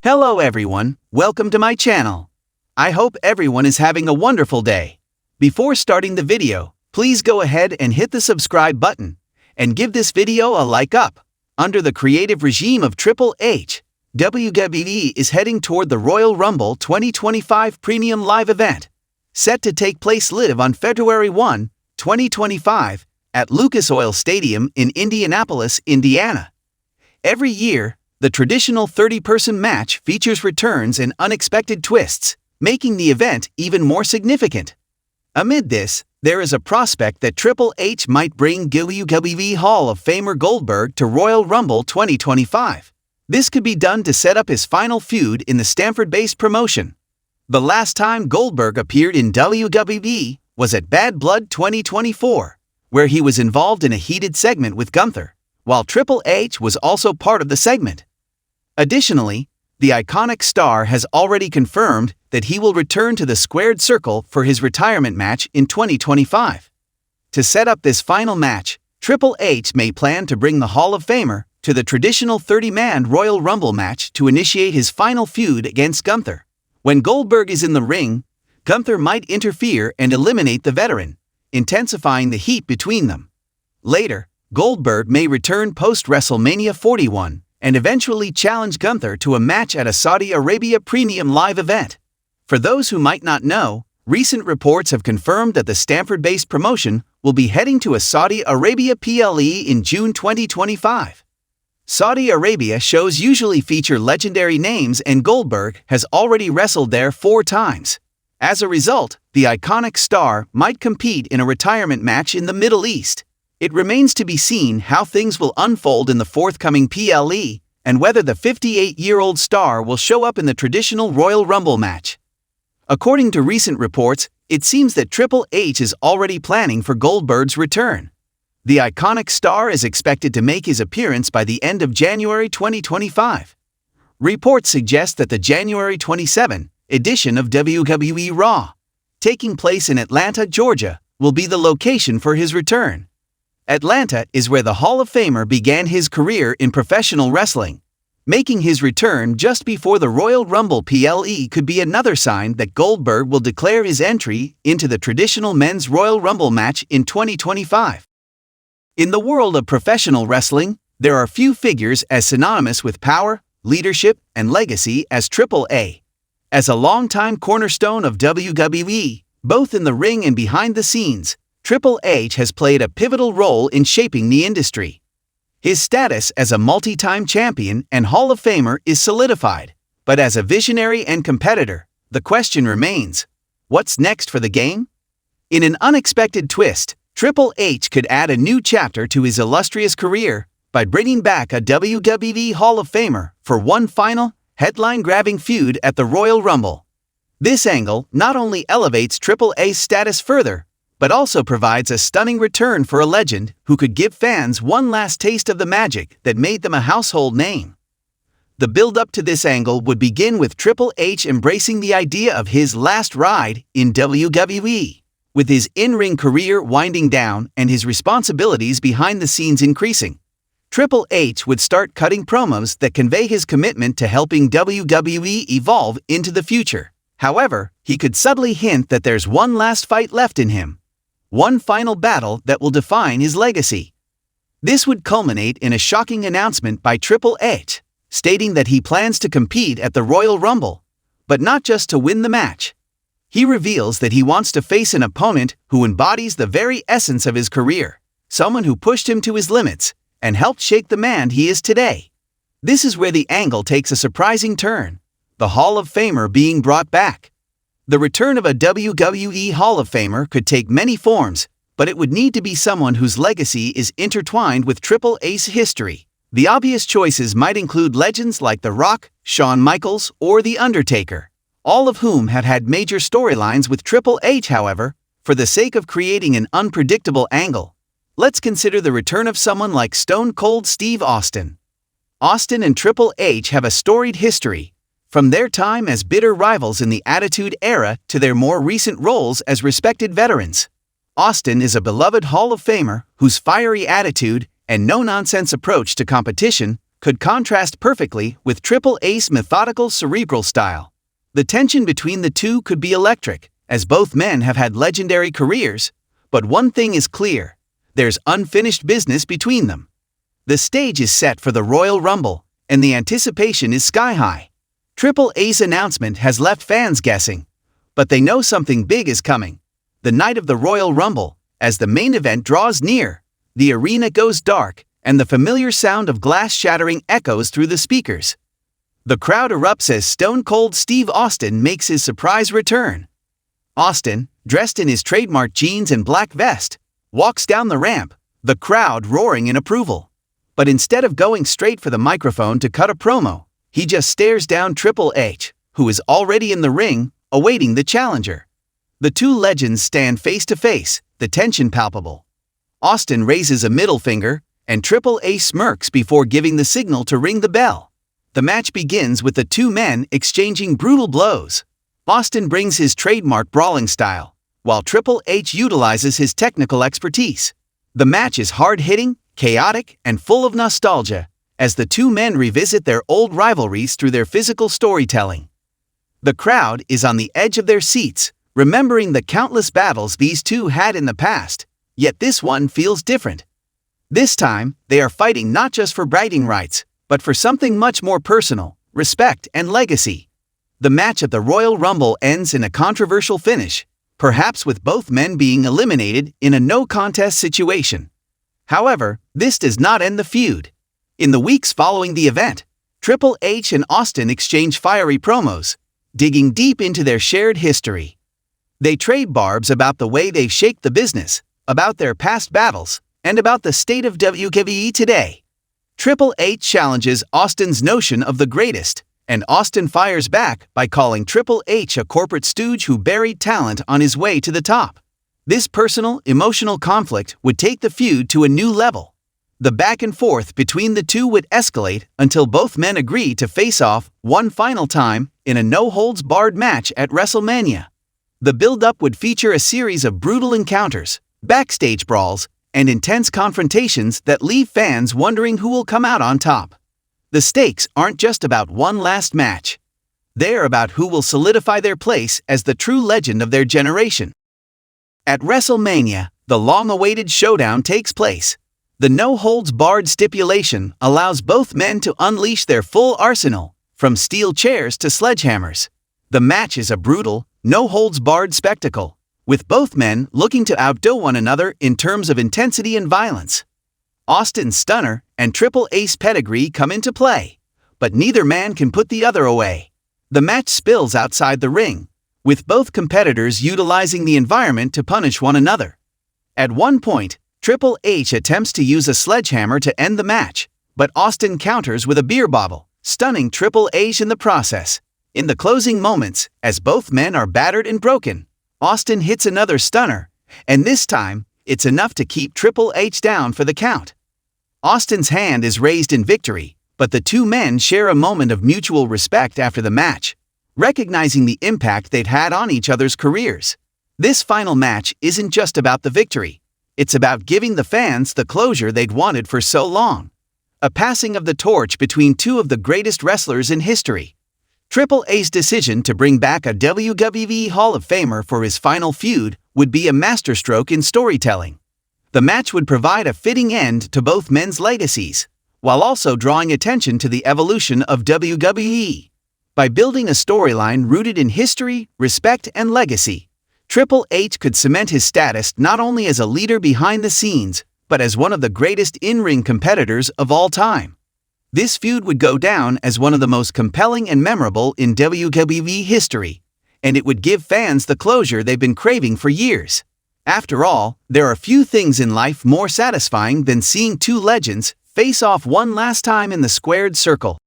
Hello everyone, welcome to my channel. I hope everyone is having a wonderful day. Before starting the video, please go ahead and hit the subscribe button and give this video a like up. Under the creative regime of Triple H, WWE is heading toward the Royal Rumble 2025 Premium Live event, set to take place live on February 1, 2025, at Lucas Oil Stadium in Indianapolis, Indiana. Every year, the traditional 30-person match features returns and unexpected twists, making the event even more significant. Amid this, there is a prospect that Triple H might bring WWE Hall of Famer Goldberg to Royal Rumble 2025. This could be done to set up his final feud in the Stamford-based promotion. The last time Goldberg appeared in WWE was at Bad Blood 2024, where he was involved in a heated segment with Gunther, while Triple H was also part of the segment. Additionally, the iconic star has already confirmed that he will return to the Squared Circle for his retirement match in 2025. To set up this final match, Triple H may plan to bring the Hall of Famer to the traditional 30-man Royal Rumble match to initiate his final feud against Gunther. When Goldberg is in the ring, Gunther might interfere and eliminate the veteran, intensifying the heat between them. Later, Goldberg may return post-WrestleMania 41 and eventually challenge Gunther to a match at a Saudi Arabia Premium Live event. For those who might not know, recent reports have confirmed that the Stamford-based promotion will be heading to a Saudi Arabia PLE in June 2025. Saudi Arabia shows usually feature legendary names, and Goldberg has already wrestled there 4 times. As a result, the iconic star might compete in a retirement match in the Middle East. It remains to be seen how things will unfold in the forthcoming PLE and whether the 58-year-old star will show up in the traditional Royal Rumble match. According to recent reports, it seems that Triple H is already planning for Goldberg's return. The iconic star is expected to make his appearance by the end of January 2025. Reports suggest that the January 27 edition of WWE Raw, taking place in Atlanta, Georgia, will be the location for his return. Atlanta is where the Hall of Famer began his career in professional wrestling. Making his return just before the Royal Rumble PLE could be another sign that Goldberg will declare his entry into the traditional men's Royal Rumble match in 2025. In the world of professional wrestling, there are few figures as synonymous with power, leadership, and legacy as Triple H. As a longtime cornerstone of WWE, both in the ring and behind the scenes, Triple H has played a pivotal role in shaping the industry. His status as a multi-time champion and Hall of Famer is solidified, but as a visionary and competitor, the question remains, what's next for the game? In an unexpected twist, Triple H could add a new chapter to his illustrious career by bringing back a WWE Hall of Famer for one final, headline-grabbing feud at the Royal Rumble. This angle not only elevates Triple H's status further, but also provides a stunning return for a legend who could give fans one last taste of the magic that made them a household name. The build-up to this angle would begin with Triple H embracing the idea of his last ride in WWE. With his in-ring career winding down and his responsibilities behind the scenes increasing, Triple H would start cutting promos that convey his commitment to helping WWE evolve into the future. However, he could subtly hint that there's one last fight left in him. One final battle that will define his legacy. This would culminate in a shocking announcement by Triple H, stating that he plans to compete at the Royal Rumble, but not just to win the match. He reveals that he wants to face an opponent who embodies the very essence of his career, someone who pushed him to his limits and helped shape the man he is today. This is where the angle takes a surprising turn, the Hall of Famer being brought back. The return of a WWE Hall of Famer could take many forms, but it would need to be someone whose legacy is intertwined with Triple H's history. The obvious choices might include legends like The Rock, Shawn Michaels, or The Undertaker, all of whom have had major storylines with Triple H. However, for the sake of creating an unpredictable angle, let's consider the return of someone like Stone Cold Steve Austin. Austin and Triple H have a storied history, from their time as bitter rivals in the Attitude Era to their more recent roles as respected veterans. Austin is a beloved Hall of Famer whose fiery attitude and no-nonsense approach to competition could contrast perfectly with Triple H's methodical cerebral style. The tension between the two could be electric, as both men have had legendary careers, but one thing is clear: there's unfinished business between them. The stage is set for the Royal Rumble, and the anticipation is sky-high. Triple H's announcement has left fans guessing, but they know something big is coming. The night of the Royal Rumble, as the main event draws near, the arena goes dark, and the familiar sound of glass shattering echoes through the speakers. The crowd erupts as Stone Cold Steve Austin makes his surprise return. Austin, dressed in his trademark jeans and black vest, walks down the ramp, the crowd roaring in approval. But instead of going straight for the microphone to cut a promo, he just stares down Triple H, who is already in the ring, awaiting the challenger. The two legends stand face to face, the tension palpable. Austin raises a middle finger, and Triple H smirks before giving the signal to ring the bell. The match begins with the two men exchanging brutal blows. Austin brings his trademark brawling style, while Triple H utilizes his technical expertise. The match is hard-hitting, chaotic, and full of nostalgia, as the two men revisit their old rivalries through their physical storytelling. The crowd is on the edge of their seats, remembering the countless battles these two had in the past, yet this one feels different. This time, they are fighting not just for bragging rights, but for something much more personal: respect and legacy. The match at the Royal Rumble ends in a controversial finish, perhaps with both men being eliminated in a no-contest situation. However, this does not end the feud. In the weeks following the event, Triple H and Austin exchange fiery promos, digging deep into their shared history. They trade barbs about the way they've shaped the business, about their past battles, and about the state of WWE today. Triple H challenges Austin's notion of the greatest, and Austin fires back by calling Triple H a corporate stooge who buried talent on his way to the top. This personal, emotional conflict would take the feud to a new level. The back and forth between the two would escalate until both men agree to face off one final time in a no-holds-barred match at WrestleMania. The build-up would feature a series of brutal encounters, backstage brawls, and intense confrontations that leave fans wondering who will come out on top. The stakes aren't just about one last match. They're about who will solidify their place as the true legend of their generation. At WrestleMania, the long-awaited showdown takes place. The no-holds-barred stipulation allows both men to unleash their full arsenal, from steel chairs to sledgehammers. The match is a brutal, no-holds-barred spectacle, with both men looking to outdo one another in terms of intensity and violence. Austin's stunner and Triple H's pedigree come into play, but neither man can put the other away. The match spills outside the ring, with both competitors utilizing the environment to punish one another. At one point, Triple H attempts to use a sledgehammer to end the match, but Austin counters with a beer bottle, stunning Triple H in the process. In the closing moments, as both men are battered and broken, Austin hits another stunner, and this time, it's enough to keep Triple H down for the count. Austin's hand is raised in victory, but the two men share a moment of mutual respect after the match, recognizing the impact they'd had on each other's careers. This final match isn't just about the victory. It's about giving the fans the closure they'd wanted for so long. A passing of the torch between two of the greatest wrestlers in history. Triple H's decision to bring back a WWE Hall of Famer for his final feud would be a masterstroke in storytelling. The match would provide a fitting end to both men's legacies, while also drawing attention to the evolution of WWE. By building a storyline rooted in history, respect, and legacy, Triple H could cement his status not only as a leader behind the scenes, but as one of the greatest in-ring competitors of all time. This feud would go down as one of the most compelling and memorable in WWE history, and it would give fans the closure they've been craving for years. After all, there are few things in life more satisfying than seeing two legends face off one last time in the squared circle.